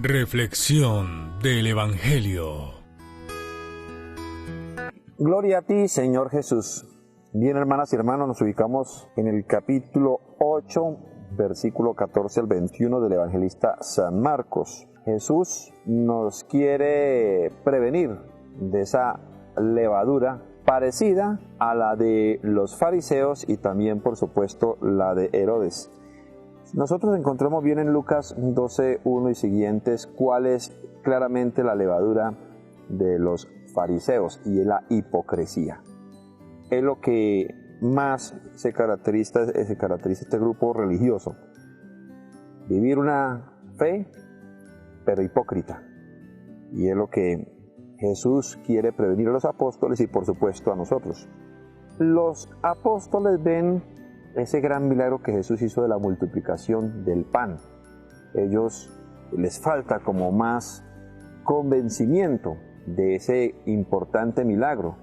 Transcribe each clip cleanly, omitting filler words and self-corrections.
Reflexión del Evangelio. Gloria a ti, Señor Jesús. Bien, hermanas y hermanos, nos ubicamos en el capítulo 8, versículo 14 al 21 del evangelista San Marcos. Jesús nos quiere prevenir de esa levadura parecida a la de los fariseos y también, por supuesto, la de Herodes. Nosotros encontramos bien en Lucas 12:1 y siguientes cuál es claramente la levadura de los fariseos y es la hipocresía. Es lo que más se caracteriza este grupo religioso. Vivir una fe, pero hipócrita. Y es lo que Jesús quiere prevenir a los apóstoles y por supuesto a nosotros. Los apóstoles ven ese gran milagro que Jesús hizo de la multiplicación del pan. Ellos les falta como más convencimiento de ese importante milagro.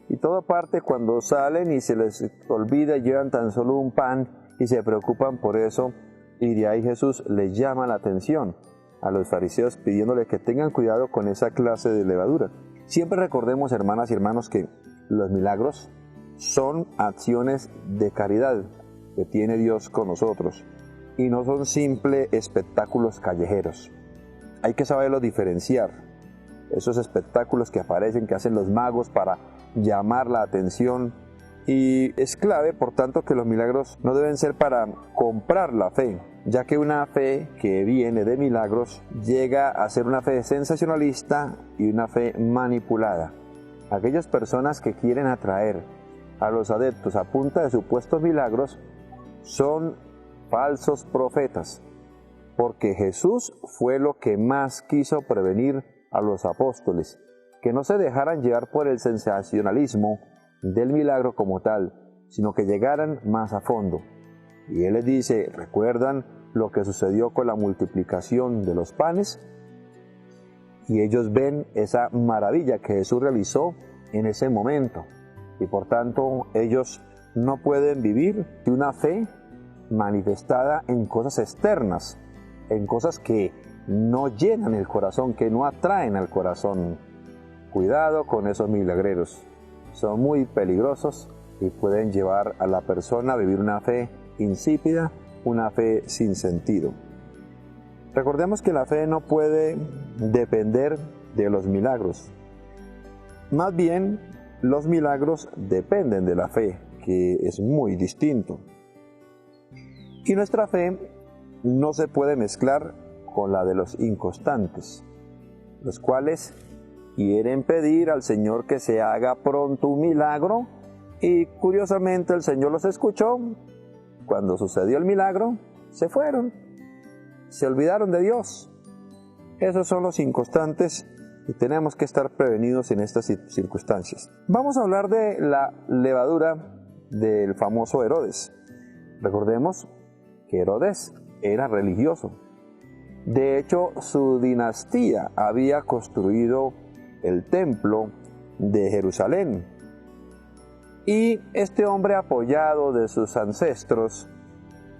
Y todo parte cuando salen y se les olvida, llevan tan solo un pan y se preocupan por eso. Y de ahí Jesús les llama la atención a los fariseos pidiéndole que tengan cuidado con esa clase de levadura. Siempre recordemos, hermanas y hermanos, que los milagros son acciones de caridad que tiene Dios con nosotros y no son simples espectáculos callejeros. Hay que saberlo diferenciar. Esos espectáculos que aparecen, que hacen los magos para llamar la atención, y es clave, por tanto, que los milagros no deben ser para comprar la fe, ya que una fe que viene de milagros llega a ser una fe sensacionalista y una fe manipulada. Aquellas personas que quieren atraer a los adeptos a punta de supuestos milagros son falsos profetas, porque Jesús fue lo que más quiso prevenir a los apóstoles, que no se dejaran llevar por el sensacionalismo del milagro como tal, sino que llegaran más a fondo. Y Él les dice, ¿recuerdan lo que sucedió con la multiplicación de los panes? Y ellos ven esa maravilla que Jesús realizó en ese momento. Y por tanto, ellos no pueden vivir de una fe manifestada en cosas externas, en cosas que no llenan el corazón, que no atraen al corazón. Cuidado con esos milagreros. Son muy peligrosos y pueden llevar a la persona a vivir una fe insípida, una fe sin sentido. Recordemos que la fe no puede depender de los milagros. Más bien, los milagros dependen de la fe, que es muy distinto. Y nuestra fe no se puede mezclar con la de los inconstantes, los cuales quieren pedir al Señor que se haga pronto un milagro y curiosamente el Señor los escuchó. Cuando sucedió el milagro, se fueron, se olvidaron de Dios. Esos son los inconstantes y tenemos que estar prevenidos en estas circunstancias. Vamos a hablar de la levadura del famoso Herodes. Recordemos que Herodes era religioso. De hecho, su dinastía había construido el templo de Jerusalén. Y este hombre, apoyado de sus ancestros,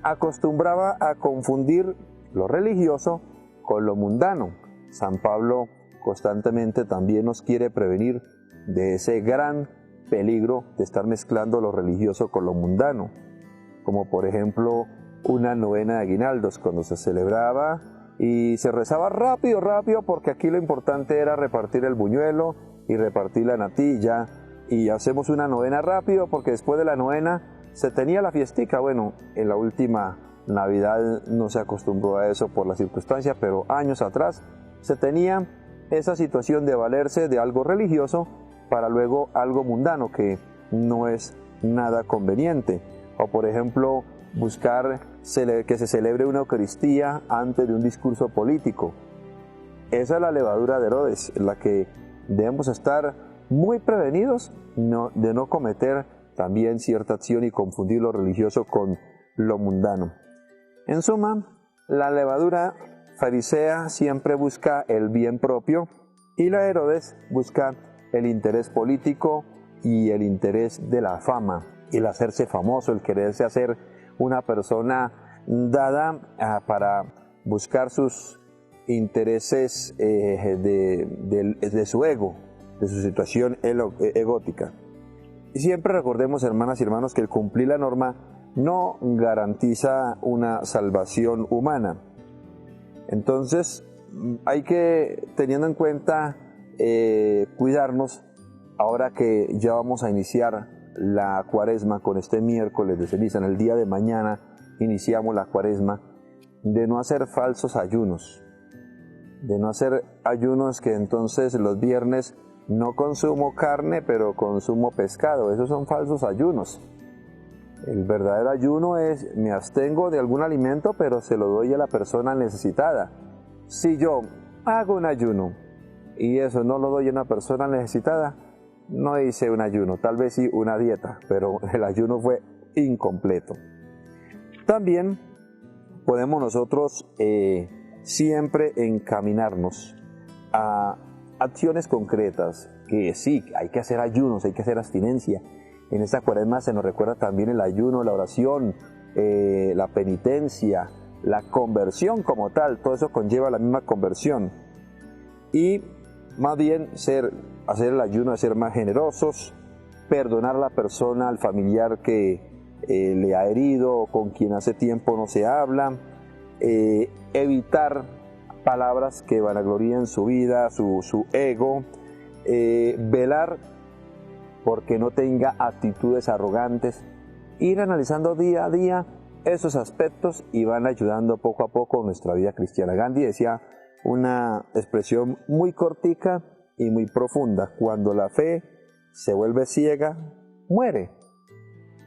acostumbraba a confundir lo religioso con lo mundano. San Pablo constantemente también nos quiere prevenir de ese gran peligro de estar mezclando lo religioso con lo mundano. Como por ejemplo una novena de aguinaldos, cuando se celebraba y se rezaba rápido, porque aquí lo importante era repartir el buñuelo y repartir la natilla, y hacemos una novena rápido porque después de la novena se tenía la fiestica. Bueno, en la última Navidad no se acostumbró a eso por las circunstancias, pero años atrás se tenía esa situación de valerse de algo religioso para luego algo mundano, que no es nada conveniente. O por ejemplo, buscar que se celebre una Eucaristía antes de un discurso político. Esa es la levadura de Herodes, en la que debemos estar muy prevenidos de no cometer también cierta acción y confundir lo religioso con lo mundano. En suma, la levadura farisea siempre busca el bien propio y la de Herodes busca el interés político y el interés de la fama, el hacerse famoso, el quererse hacer una persona dada para buscar sus intereses de su ego, de su situación egótica. Y siempre recordemos, hermanas y hermanos, que el cumplir la norma no garantiza una salvación humana. Entonces, hay que, teniendo en cuenta, cuidarnos, ahora que ya vamos a iniciar la cuaresma con este miércoles de ceniza. En el día de mañana iniciamos la cuaresma, de no hacer falsos ayunos, de no hacer ayunos que entonces los viernes no consumo carne pero consumo pescado. Esos son falsos ayunos. El verdadero ayuno es, me abstengo de algún alimento pero se lo doy a la persona necesitada. Si yo hago un ayuno y eso no lo doy a una persona necesitada, no hice un ayuno, tal vez sí una dieta, pero el ayuno fue incompleto. También podemos nosotros siempre encaminarnos a acciones concretas, que sí, hay que hacer ayunos, hay que hacer abstinencia. En esta cuaresma se nos recuerda también el ayuno, la oración, la penitencia, la conversión como tal, todo eso conlleva la misma conversión. Y más bien hacer el ayuno, ser más generosos, perdonar a la persona, al familiar que le ha herido, con quien hace tiempo no se habla, evitar palabras que vanagloríen su vida, su ego, velar porque no tenga actitudes arrogantes, ir analizando día a día esos aspectos y van ayudando poco a poco a nuestra vida cristiana. Gandhi decía una expresión muy cortica y muy profunda: cuando la fe se vuelve ciega, muere.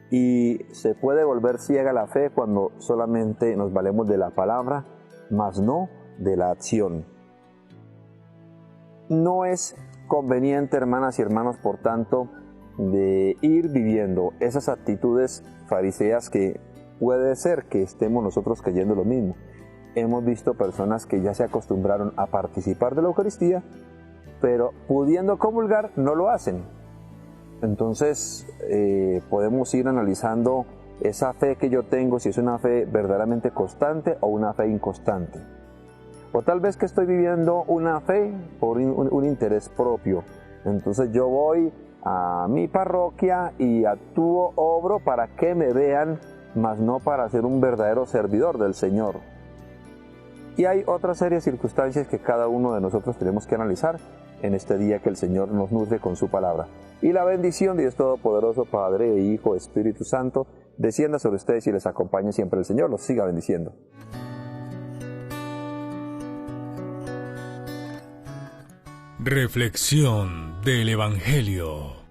Y se puede volver ciega la fe cuando solamente nos valemos de la palabra, mas no de la acción. No es conveniente, hermanas y hermanos, por tanto, de ir viviendo esas actitudes fariseas que puede ser que estemos nosotros cayendo lo mismo. Hemos visto personas que ya se acostumbraron a participar de la Eucaristía, pero pudiendo comulgar no lo hacen. Entonces podemos ir analizando esa fe que yo tengo, si es una fe verdaderamente constante o una fe inconstante. O tal vez que estoy viviendo una fe por un interés propio. Entonces yo voy a mi parroquia y actúo, obro para que me vean, mas no para ser un verdadero servidor del Señor. Y hay otra serie de circunstancias que cada uno de nosotros tenemos que analizar en este día que el Señor nos nutre con su palabra. Y la bendición de Dios Todopoderoso, Padre, Hijo, Espíritu Santo, descienda sobre ustedes y les acompañe siempre el Señor. Los siga bendiciendo. Reflexión del Evangelio.